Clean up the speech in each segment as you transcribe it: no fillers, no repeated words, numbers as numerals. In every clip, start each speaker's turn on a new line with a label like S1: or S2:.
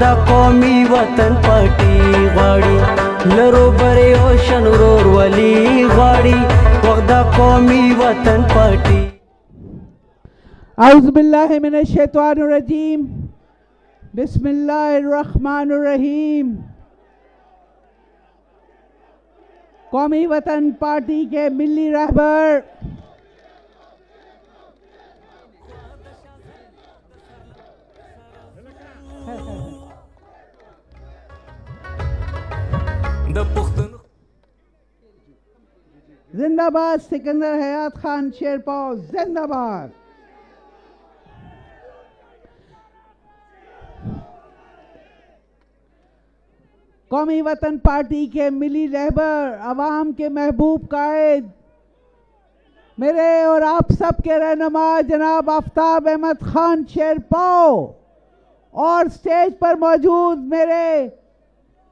S1: وغدا قومی وطن پارٹی غاڑی لرو برے اوشن رور ولی غاڑی وغدا قومی وطن پارٹی.
S2: اعوذ باللہ من الشیطان الرجیم بسم اللہ الرحمن الرحیم. قومی وطن پارٹی کے ملی رہبر زندہ باد سکندر حیات خان شیرپاؤ زندہ باد. قومی وطن پارٹی کے ملی رہبر، عوام کے محبوب قائد، میرے اور آپ سب کے رہنما جناب آفتاب احمد خان شیرپاؤ، اور سٹیج پر موجود میرے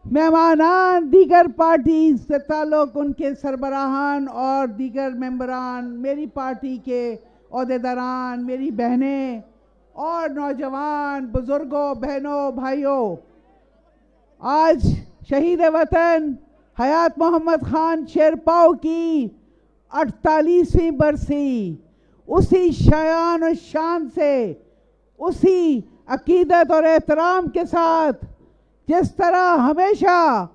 S2: مہمانان، دیگر پارٹی سے تعلق ان کے سربراہان اور دیگر ممبران، میری پارٹی کے عہدیداران، میری بہنیں اور نوجوان، بزرگوں، بہنوں، بھائیوں، آج شہید وطن حیات محمد خان شیرپاؤ کی 48ویں برسی اسی شایان و شان سے، اسی عقیدت اور احترام کے ساتھ جس طرح ہمیشہ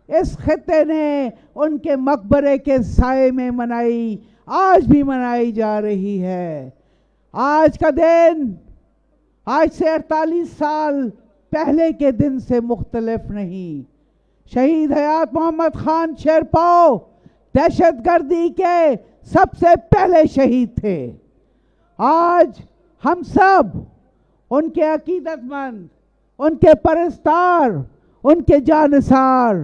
S2: اس خطے نے ان کے مقبرے کے سائے میں منائی، آج بھی منائی جا رہی ہے. آج کا دن آج سے 48 سال پہلے کے دن سے مختلف نہیں. شہید حیات محمد خان شیرپاؤ دہشت گردی کے سب سے پہلے شہید تھے. آج ہم سب ان کے عقیدت مند، ان کے پرستار، ان کے جانثار،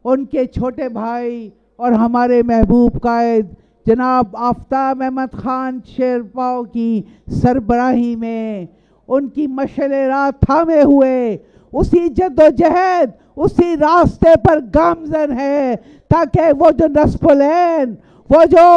S2: ان کے چھوٹے بھائی اور ہمارے محبوب قائد جناب آفتاب احمد خان شیرپاؤ کی سربراہی میں ان کی مشعل رات تھامے ہوئے اسی جد و جہد، اسی راستے پر گامزن ہے تاکہ وہ جو نصب العین، وہ جو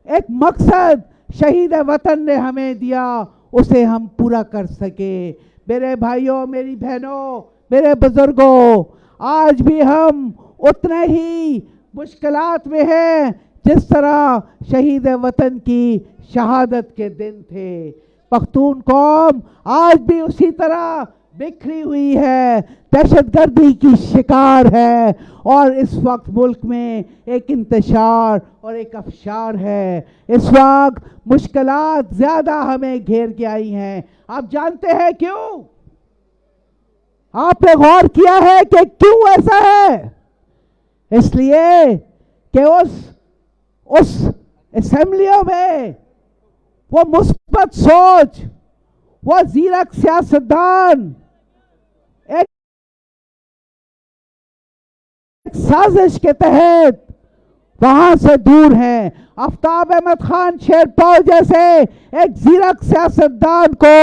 S2: ایک مقصد شہید وطن نے ہمیں دیا اسے ہم پورا کر سکے. میرے بھائیوں، میری بہنوں، میرے بزرگوں، آج بھی ہم اتنے ہی مشکلات میں ہیں جس طرح شہید وطن کی شہادت کے دن تھے. پختون قوم آج بھی اسی طرح بکھری ہوئی ہے، دہشت گردی کی شکار ہے، اور اس وقت ملک میں ایک انتشار اور ایک افشار ہے. اس وقت مشکلات زیادہ ہمیں گھیر کے آئی ہیں. آپ جانتے ہیں کیوں؟ آپ نے غور کیا ہے کہ کیوں ایسا ہے؟ اس لیے کہ اس اسمبلیوں میں وہ مثبت سوچ، وہ زیرک سیاستدان ایک سازش کے تحت وہاں سے دور ہیں. آفتاب احمد خان شیرپاؤ جیسے ایک زیرک سیاستدان کو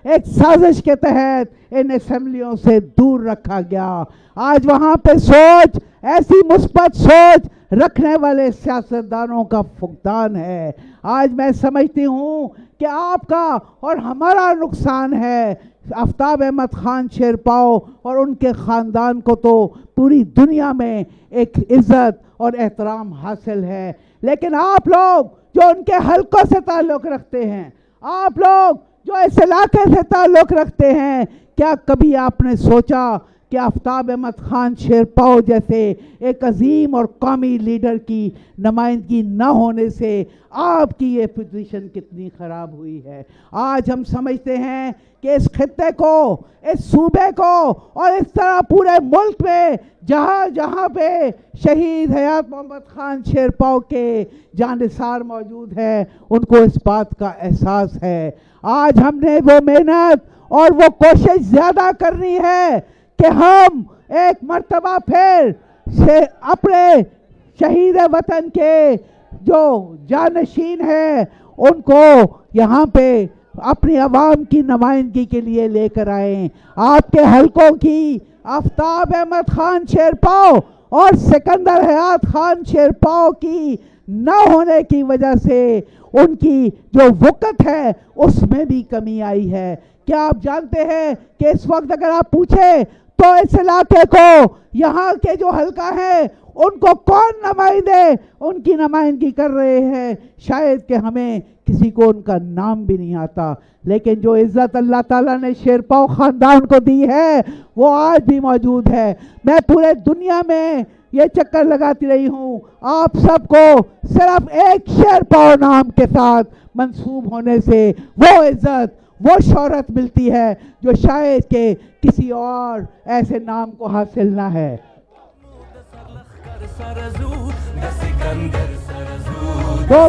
S2: ایک سازش کے تحت ان اسمبلیوں سے دور رکھا گیا. آج وہاں پہ سوچ، ایسی مثبت سوچ رکھنے والے سیاستدانوں کا فقدان ہے. آج میں سمجھتی ہوں کہ آپ کا اور ہمارا نقصان ہے. آفتاب احمد خان شیرپاؤ اور ان کے خاندان کو تو پوری دنیا میں ایک عزت اور احترام حاصل ہے، لیکن آپ لوگ جو ان کے حلقوں سے تعلق رکھتے ہیں، آپ لوگ جو اس علاقے سے تعلق رکھتے ہیں، کیا کبھی آپ نے سوچا کہ آفتاب احمد خان شیرپاؤ جیسے ایک عظیم اور قومی لیڈر کی نمائندگی نہ ہونے سے آپ کی یہ پوزیشن کتنی خراب ہوئی ہے؟ آج ہم سمجھتے ہیں کہ اس خطے کو، اس صوبے کو، اور اس طرح پورے ملک میں جہاں جہاں پہ شہید حیات محمد خان شیرپاؤ کے جانثار موجود ہیں، ان کو اس بات کا احساس ہے. آج ہم نے وہ محنت اور وہ کوشش زیادہ کرنی ہے کہ ہم ایک مرتبہ پھر اپنے شہید وطن کے جو جانشین ہیں ان کو یہاں پہ اپنی عوام کی نمائندگی کے لیے لے کر آئیں. آپ کے حلقوں کی آفتاب احمد خان شیرپاؤ اور سکندر حیات خان شیرپاؤ کی نہ ہونے کی وجہ سے ان کی جو وقت ہے اس میں بھی کمی آئی ہے. کیا آپ جانتے ہیں کہ اس وقت اگر آپ پوچھیں تو اس علاقے کو یہاں کے جو حلقہ ہیں ان کو کون نمائندے ان کی نمائندگی کر رہے ہیں؟ شاید کہ ہمیں کسی کو ان کا نام بھی نہیں آتا، لیکن جو عزت اللہ تعالیٰ نے شیرپاؤ خاندان کو دی ہے وہ آج بھی موجود ہے۔ میں پورے دنیا میں یہ چکر لگاتی رہی ہوں، آپ سب کو صرف ایک شیرپاؤ نام کے ساتھ منسوب ہونے سے وہ عزت وہ شہرت ملتی ہے جو شاید کہ کسی اور ایسے نام کو حاصل نہ ہے۔ دو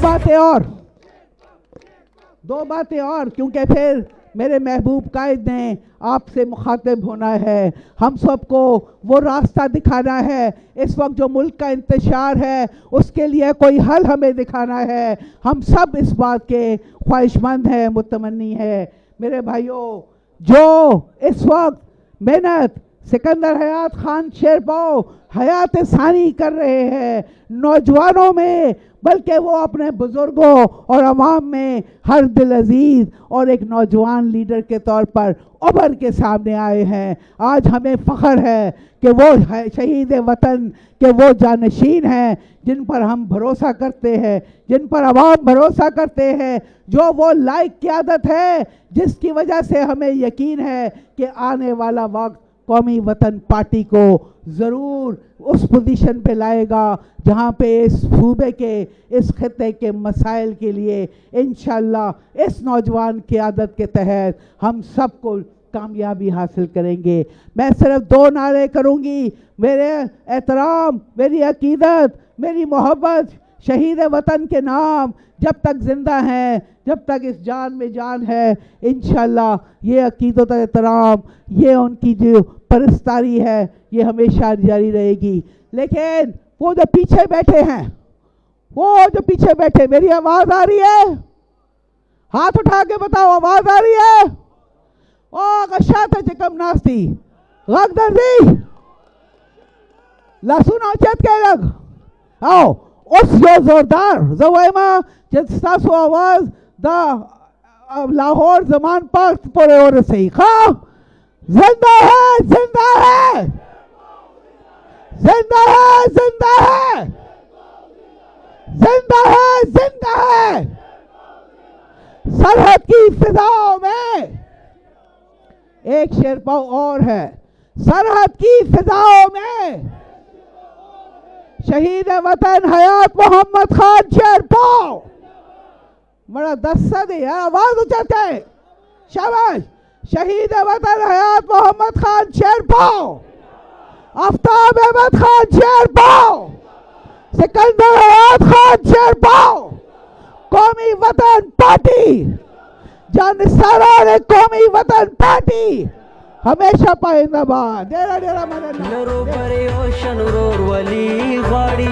S2: باتیں اور کیونکہ پھر میرے محبوب قائد نے آپ سے مخاطب ہونا ہے، ہم سب کو وہ راستہ دکھانا ہے۔ اس وقت جو ملک کا انتشار ہے اس کے لیے کوئی حل ہمیں دکھانا ہے، ہم سب اس بات کے خواہش مند ہیں، متمنی ہے۔ میرے بھائیوں، جو اس وقت محنت سکندر حیات خان شیرپاؤ حیات ثانی کر رہے ہیں نوجوانوں میں، بلکہ وہ اپنے بزرگوں اور عوام میں ہر دل عزیز اور ایک نوجوان لیڈر کے طور پر ابھر کے سامنے آئے ہیں۔ آج ہمیں فخر ہے کہ وہ شہید وطن کے وہ جانشین ہیں جن پر ہم بھروسہ کرتے ہیں، جن پر عوام بھروسہ کرتے ہیں، جو وہ لائق قیادت ہے جس کی وجہ سے ہمیں یقین ہے کہ آنے والا وقت قومی وطن پارٹی کو ضرور اس پوزیشن پہ لائے گا جہاں پہ اس صوبے کے اس خطے کے مسائل کے لیے انشاءاللہ اس نوجوان قیادت کے تحت ہم سب کو کامیابی حاصل کریں گے۔ میں صرف 2 نعرے کروں گی، میرے احترام، میری عقیدت، میری محبت شہید وطن کے نام جب تک زندہ ہیں، جب تک اس جان میں جان ہے، انشاءاللہ یہ عقیدت و احترام، یہ ان کی جو پرستاری ہے یہ ہمیشہ جاری رہے گی۔ لیکن وہ جو پیچھے بیٹھے ہیں، میری آواز آ رہی ہے؟ ہاتھ اٹھا کے بتاؤ، آواز آ رہی ہے؟ غشات چکم ناستی غق دردی لسون اوچت کے لگ آؤ اس یو زوردار زوائمہ جستاسو آواز دا لاہور زمان پاک پورے اور سے خواہ زندہ ہے، زندہ ہے، زندہ ہے، زندہ ہے، زندہ ہے، زندہ ہے۔ سرحد کی فضاؤں میں ایک شیرپاؤ اور ہے، سرحد کی فضاؤں میں شہید وطن حیات محمد خان شیرپاؤ۔ بڑا دستہ دے یار، آواز اچھا ہے، شاباش۔ شہید وطن حیات محمد خان شیرپاؤ، آفتاب احمد خان شیرپاؤ، سکندر حیات خان شیرپاؤ، قومی وطن پارٹی، جانساران قومی وطن پارٹی ہمیشہ پائندہ باد۔ ڈیرہ ڈیرہ مدن
S1: لرو بری اوشن ورور ولی غاڑی